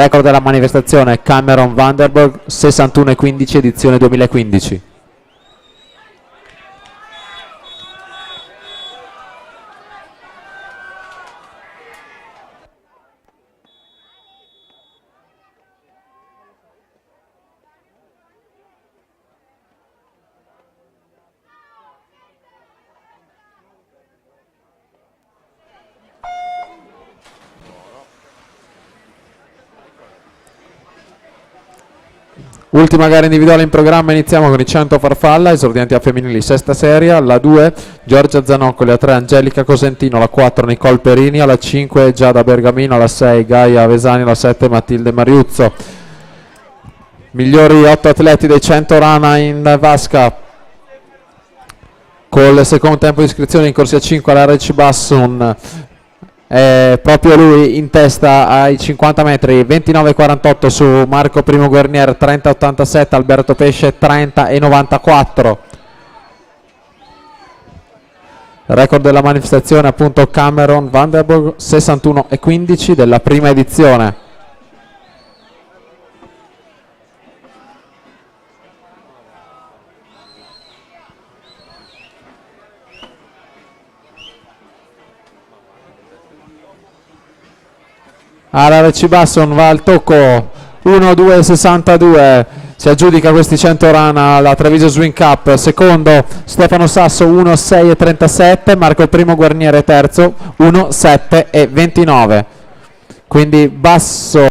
Record della manifestazione Cameron Vanderburg 61,15 edizione 2015. Ultima gara individuale in programma, iniziamo con i 100 farfalla, esordienti a femminili sesta serie, alla 2 Giorgia Zanoccoli, alla 3 Angelica Cosentino, alla 4 Nicole Perini, alla 5 Giada Bergamino, alla 6 Gaia Vesani, alla 7 Matilde Mariuzzo. Migliori 8 atleti dei 100 rana in vasca, con il secondo tempo di iscrizione in corsia 5 alla Reci Bassun. Proprio lui in testa ai 50 metri, 29,48 su Marco Primo Guernier, 30,87 Alberto Pesce, 30,94. Record della manifestazione appunto Cameron Vanderburg 61,15 della prima edizione. Alla Reci Basson va al tocco 1,2,62, si aggiudica questi 100 rana alla Treviso Swing Cup. Secondo Stefano Sasso 1,6,37, Marco il Primo Guerniere terzo 1,7,29. Quindi basso